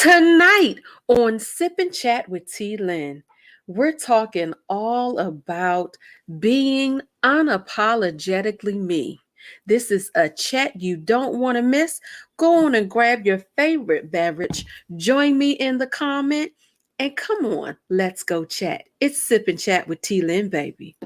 Tonight on Sip and Chat with T. Lynn, we're talking all about being unapologetically me. This is a chat you don't want to miss. Go on and grab your favorite beverage. Join me in the comment. And come on, let's go chat. It's Sip and Chat with T. Lynn, baby.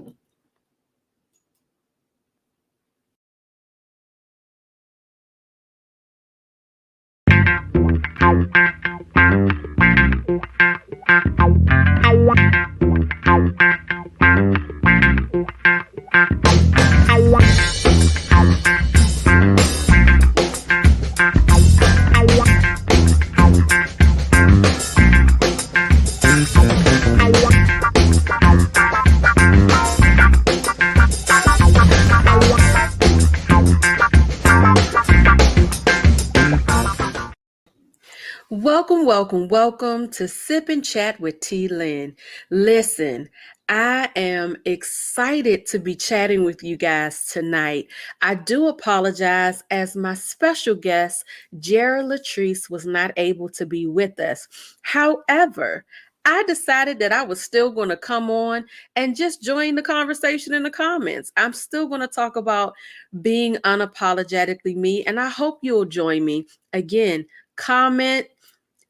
Welcome to Sip and Chat with T. Lynn. Listen, I am excited to be chatting with you guys tonight. I do apologize as my special guest, Jerra Latrice, was not able to be with us. However, I decided that I was still going to come on and just join the conversation in the comments. I'm still going to talk about being unapologetically me, and I hope you'll join me. Again, comment,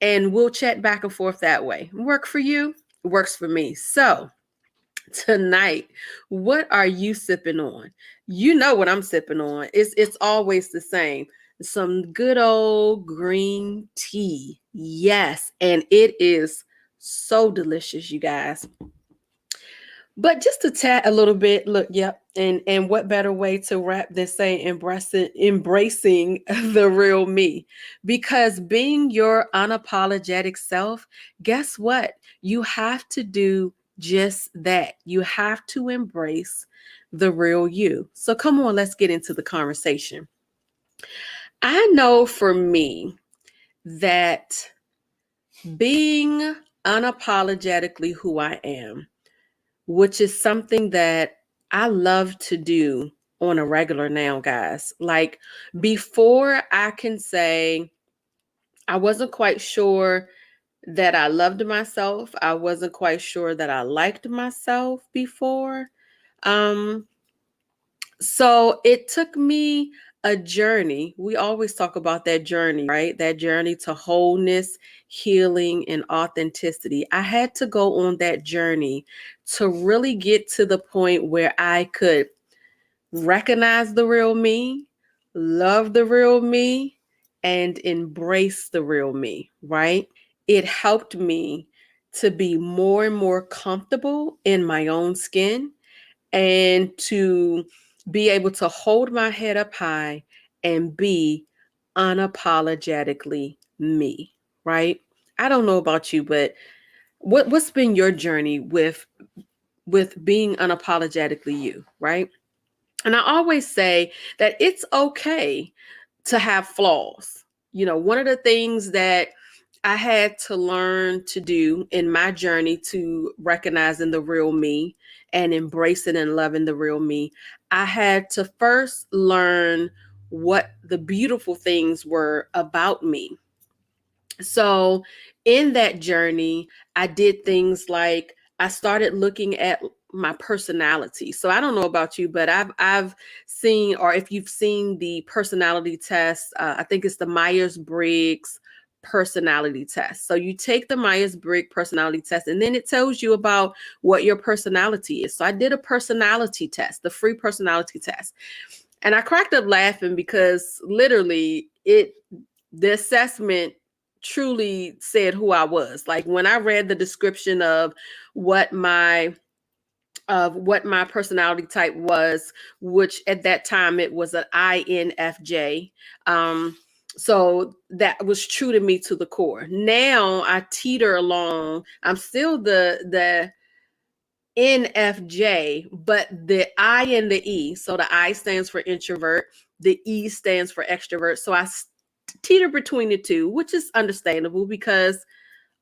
and we'll chat back and forth that way. Work for you? Works for me. So tonight, what are you sipping on? You know what I'm sipping on. It's always the same. Some good old green tea. Yes, and it is so delicious, you guys. But just to chat a little bit, look, yep, and what better way to wrap than say embracing the real me? Because being your unapologetic self, guess what? You have to do just that. You have to embrace the real you. So come on, let's get into the conversation. I know for me that being unapologetically who I am, which is something that I love to do on a regular now, guys. Like before, I can say I wasn't quite sure that I loved myself. I wasn't quite sure that I liked myself before. Um, so it took me a journey. We always talk about that journey, right? That journey to wholeness, healing, and authenticity. I had to go on that journey to really get to the point where I could recognize the real me, love the real me, and embrace the real me, right? It helped me to be more and more comfortable in my own skin and to be able to hold my head up high and be unapologetically me, right? I don't know about you, but what's been your journey with being unapologetically you, right? And I always say that it's okay to have flaws. You know, one of the things that I had to learn to do in my journey to recognizing the real me and embracing and loving the real me, I had to first learn what the beautiful things were about me. So in that journey, I did things like I started looking at my personality. So I don't know about you, but I've seen, or if you've seen the personality test, I think it's the Myers-Briggs personality test. So you take the Myers-Briggs personality test, and then it tells you about what your personality is. So I did a personality test, the free personality test. And I cracked up laughing because literally the assessment truly said who I was. Like when I read the description of what my personality type was, which at that time it was an INFJ. So that was true to me to the core. Now I teeter along. I'm still the NFJ, but the I and the E. So the I stands for introvert, the E stands for extrovert. So I teeter between the two, which is understandable because,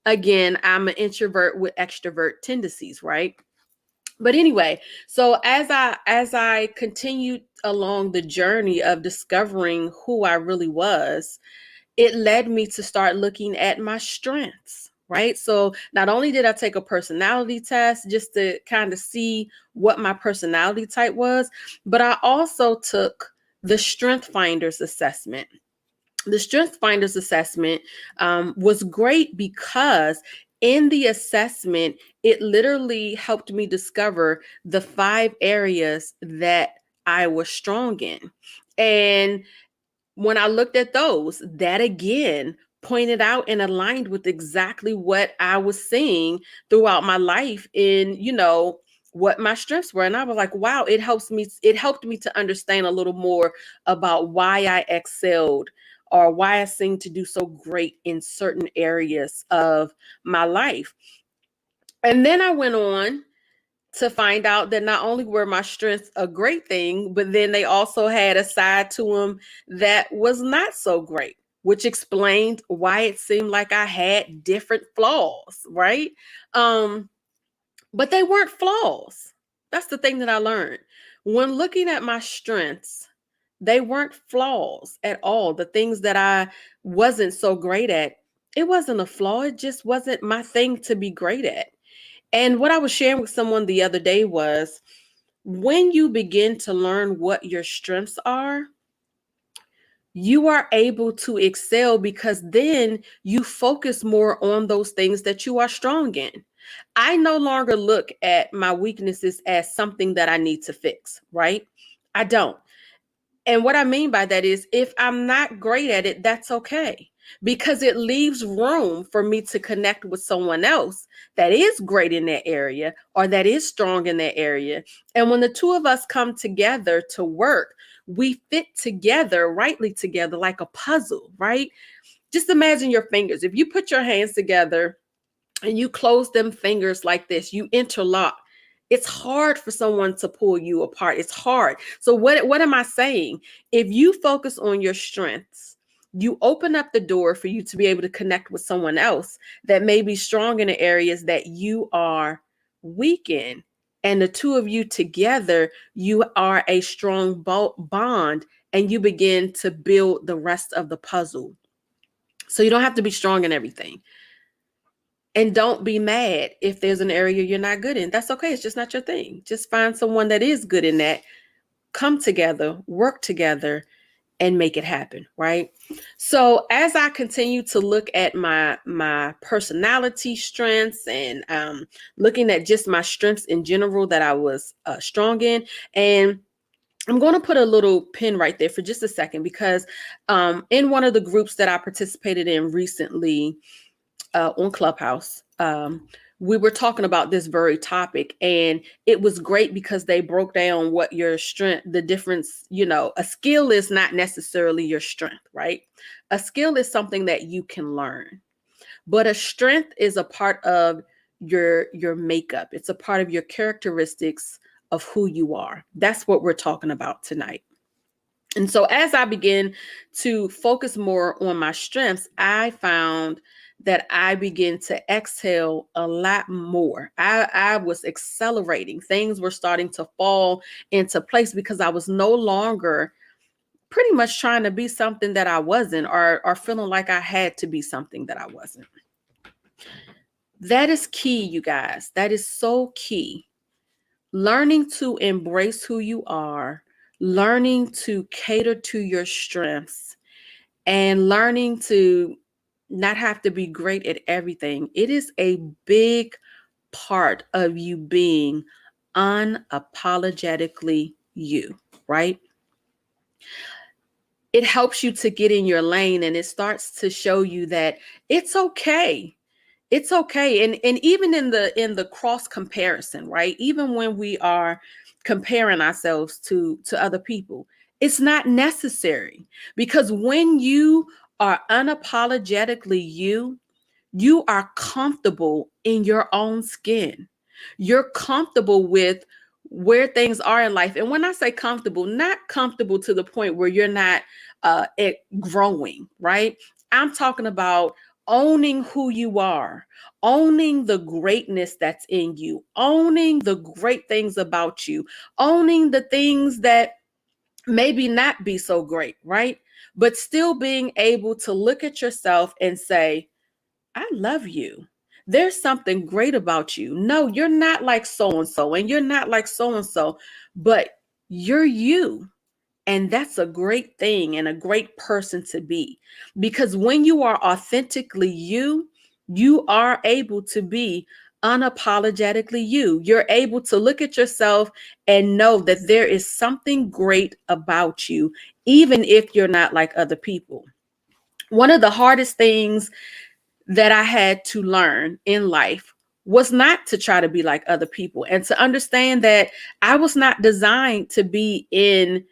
again, I'm an introvert with extrovert tendencies, right? But anyway, so as I continued along the journey of discovering who I really was, it led me to start looking at my strengths, right? So not only did I take a personality test just to kind of see what my personality type was, but I also took the Strength Finders assessment. The Strength Finders assessment was great because in the assessment, it literally helped me discover the 5 areas that I was strong in. And when I looked at those, that again pointed out and aligned with exactly what I was seeing throughout my life in, what my strengths were. And I was like, wow, it helped me to understand a little more about why I excelled or why I seemed to do so great in certain areas of my life. And then I went on to find out that not only were my strengths a great thing, but then they also had a side to them that was not so great, which explained why it seemed like I had different flaws, right? But they weren't flaws. That's the thing that I learned. When looking at my strengths, they weren't flaws at all. The things that I wasn't so great at, it wasn't a flaw. It just wasn't my thing to be great at. And what I was sharing with someone the other day was when you begin to learn what your strengths are, you are able to excel because then you focus more on those things that you are strong in. I no longer look at my weaknesses as something that I need to fix, right? I don't. And what I mean by that is if I'm not great at it, that's okay. Because it leaves room for me to connect with someone else that is great in that area or that is strong in that area. And when the two of us come together to work, we fit together, rightly together, like a puzzle, right? Just imagine your fingers. If you put your hands together and you close them fingers like this, you interlock. It's hard for someone to pull you apart. It's hard. So what am I saying? If you focus on your strengths, you open up the door for you to be able to connect with someone else that may be strong in the areas that you are weak in. And the two of you together, you are a strong bond and you begin to build the rest of the puzzle. So you don't have to be strong in everything. And don't be mad if there's an area you're not good in. That's okay. It's just not your thing. Just find someone that is good in that. Come together, work together, and make it happen, right? So as I continue to look at my personality strengths and looking at just my strengths in general that I was strong in, and I'm going to put a little pin right there for just a second because in one of the groups that I participated in recently, on Clubhouse, we were talking about this very topic, and it was great because they broke down what your strength, the difference. A skill is not necessarily your strength, right? A skill is something that you can learn, but a strength is a part of your makeup. It's a part of your characteristics of who you are. That's what we're talking about tonight. And so as I began to focus more on my strengths, I found that I began to exhale a lot more. I was accelerating. Things were starting to fall into place because I was no longer pretty much trying to be something that I wasn't or feeling like I had to be something that I wasn't. That is key, you guys. That is so key. Learning to embrace who you are, learning to cater to your strengths, and learning to not have to be great at everything. It is a big part of you being unapologetically you, right? It helps you to get in your lane and it starts to show you that it's okay. It's okay. And even in the cross comparison, right? Even when we are comparing ourselves to other people, it's not necessary because when you are unapologetically you, you are comfortable in your own skin. You're comfortable with where things are in life. And when I say comfortable, not comfortable to the point where you're not growing, right? I'm talking about owning who you are, owning the greatness that's in you, owning the great things about you, owning the things that maybe not be so great, right? but still being able to look at yourself and say, I love you. There's something great about you. No, you're not like so and so, and you're not like so and so, but you're you. And that's a great thing and a great person to be. Because when you are authentically you, you are able to be unapologetically you. You're able to look at yourself and know that there is something great about you, even if you're not like other people. One of the hardest things that I had to learn in life was not to try to be like other people and to understand that I was not designed to be in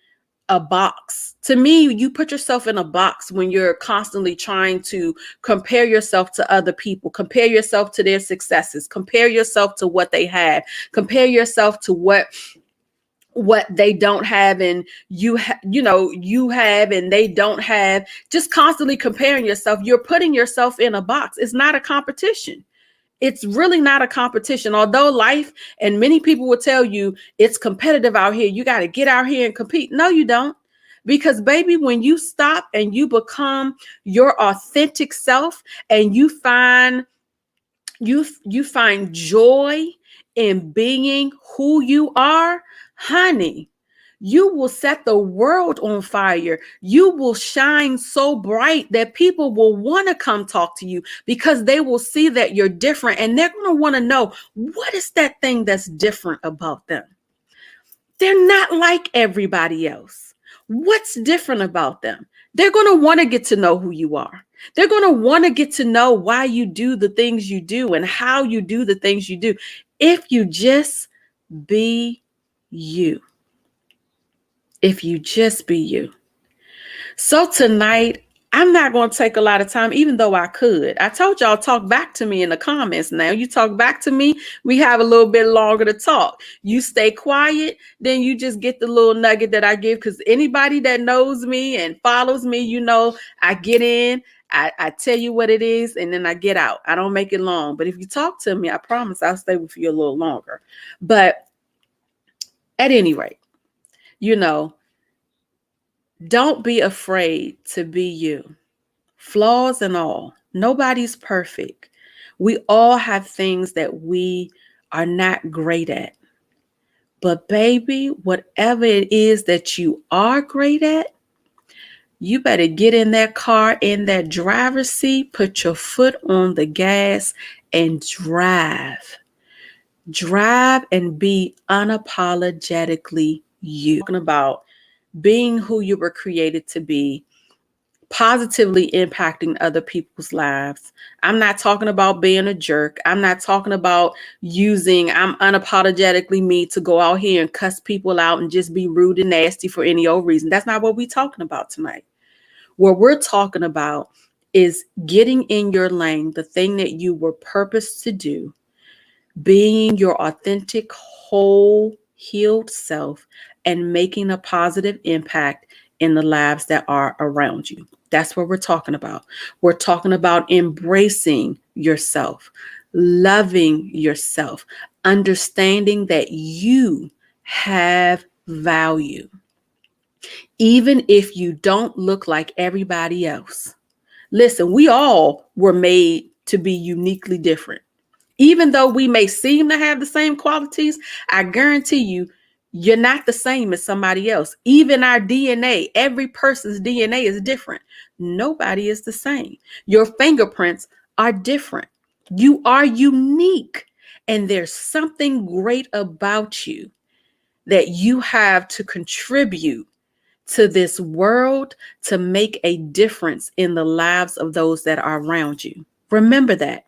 a box. To me, you put yourself in a box when you're constantly trying to compare yourself to other people, compare yourself to their successes, compare yourself to what they have, compare yourself to what they don't have and you have and they don't have. Just constantly comparing yourself, you're putting yourself in a box. It's not a competition. It's really not a competition. Although life and many people will tell you it's competitive out here, you got to get out here and compete. No, you don't. Because baby, when you stop and you become your authentic self and you find joy in being who you are, honey, you will set the world on fire. You will shine so bright that people will want to come talk to you because they will see that you're different and they're going to want to know, what is that thing that's different about them? They're not like everybody else. What's different about them? They're going to want to get to know who you are. They're going to want to get to know why you do the things you do and how you do the things you do. If you just be you. If you just be you. So tonight, I'm not going to take a lot of time, even though I could. I told y'all, talk back to me in the comments. Now you talk back to me, we have a little bit longer to talk. You stay quiet, then you just get the little nugget that I give. Because anybody that knows me and follows me, you know, I get in, I tell you what it is, and then I get out. I don't make it long. But if you talk to me, I promise I'll stay with you a little longer. But at any rate, you know, don't be afraid to be you. Flaws and all. Nobody's perfect. We all have things that we are not great at. But baby, whatever it is that you are great at, you better get in that car, in that driver's seat, put your foot on the gas and drive. Drive and be unapologetically you. Talking about being who you were created to be, positively impacting other people's lives. I'm not talking about being a jerk. I'm not talking about using I'm unapologetically me to go out here and cuss people out and just be rude and nasty for any old reason. That's not what we're talking about tonight. What we're talking about is getting in your lane, the thing that you were purposed to do, being your authentic, whole, healed self, and making a positive impact in the lives that are around you. That's what we're talking about. We're talking about embracing yourself, loving yourself, understanding that you have value, even if you don't look like everybody else. Listen, we all were made to be uniquely different. Even though we may seem to have the same qualities, I guarantee you, you're not the same as somebody else. Even our DNA, every person's DNA is different. Nobody is the same. Your fingerprints are different. You are unique. And there's something great about you that you have to contribute to this world to make a difference in the lives of those that are around you. Remember that.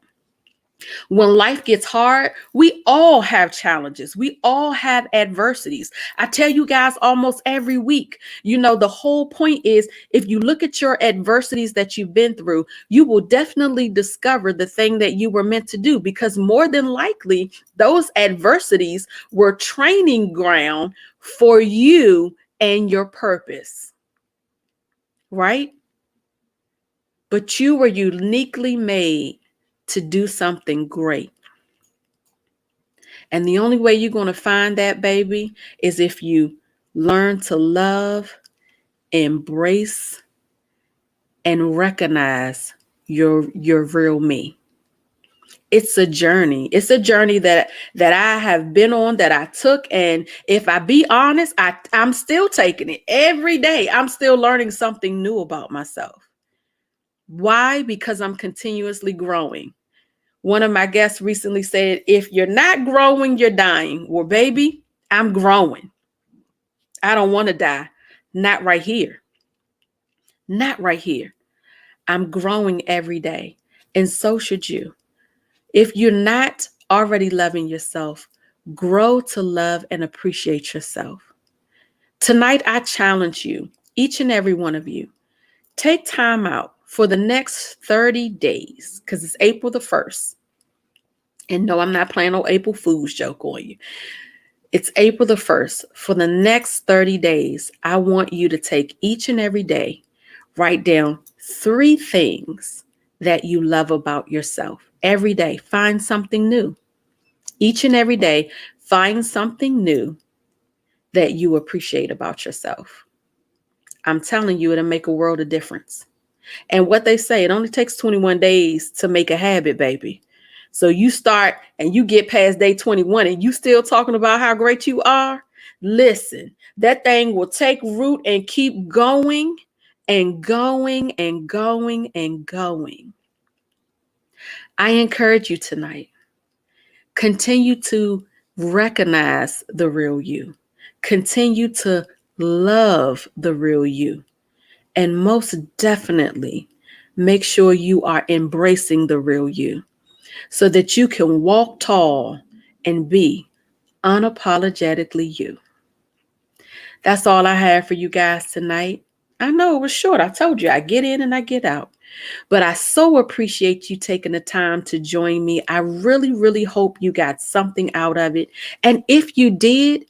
When life gets hard, we all have challenges. We all have adversities. I tell you guys almost every week, you know, the whole point is if you look at your adversities that you've been through, you will definitely discover the thing that you were meant to do, because more than likely, those adversities were training ground for you and your purpose, right? But you were uniquely made to do something great. And the only way you're going to find that, baby, is if you learn to love, embrace, and recognize your real me. It's a journey. It's a journey that I have been on, that I took. And if I be honest, I'm still taking it every day. I'm still learning something new about myself. Why? Because I'm continuously growing. One of my guests recently said, if you're not growing, you're dying. Well, baby, I'm growing. I don't want to die. Not right here. Not right here. I'm growing every day. And so should you. If you're not already loving yourself, grow to love and appreciate yourself. Tonight, I challenge you, each and every one of you, take time out for the next 30 days, because it's April the 1st. And no, I'm not playing no April Fool's joke on you. It's April the 1st. For the next 30 days, I want you to take each and every day, write down 3 things that you love about yourself. Every day, find something new. Each and every day, find something new that you appreciate about yourself. I'm telling you, it'll make a world of difference. And what they say, it only takes 21 days to make a habit, baby. So you start and you get past day 21 and you still talking about how great you are. Listen, that thing will take root and keep going and going and going and going. I encourage you tonight. Continue to recognize the real you. Continue to love the real you. And most definitely, make sure you are embracing the real you so that you can walk tall and be unapologetically you. That's all I have for you guys tonight. I know it was short. I told you I get in and I get out. But I so appreciate you taking the time to join me. I really, really hope you got something out of it. And if you did,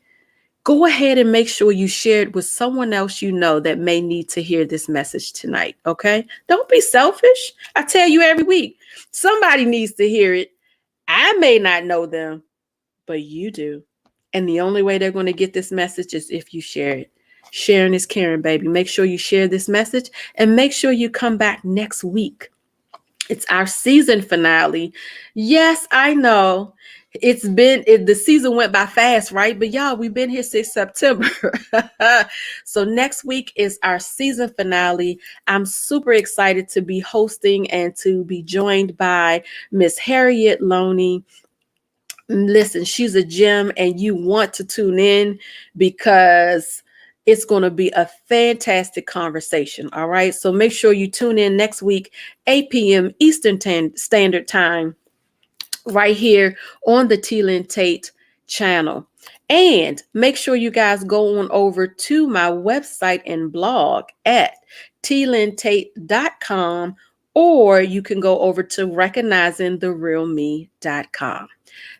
go ahead and make sure you share it with someone else you know that may need to hear this message tonight, okay? Don't be selfish. I tell you every week, somebody needs to hear it. I may not know them, but you do. And the only way they're going to get this message is if you share it. Sharing is caring, baby. Make sure you share this message and make sure you come back next week. It's our season finale. Yes, I know. The season went by fast, right? But y'all, we've been here since September. So next week is our season finale. I'm super excited to be hosting and to be joined by Miss Harriet Loney. Listen, she's a gem and you want to tune in because it's going to be a fantastic conversation. All right. So make sure you tune in next week, 8 p.m. Eastern Standard Time, right here on the Lynn Tate channel. And make sure you guys go on over to my website and blog at tlintate.com, or you can go over to recognizingtherealme.com.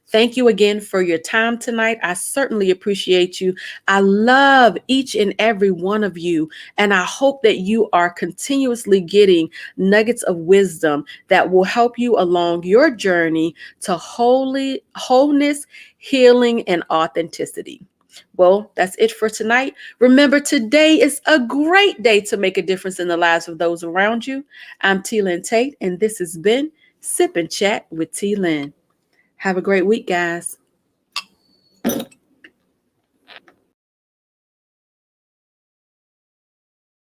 Thank you again for your time tonight. I certainly appreciate you. I love each and every one of you. And I hope that you are continuously getting nuggets of wisdom that will help you along your journey to wholeness, healing, and authenticity. Well, that's it for tonight. Remember, today is a great day to make a difference in the lives of those around you. I'm Lynn Tate, and this has been Sip and Chat with Lynn. Have a great week, guys.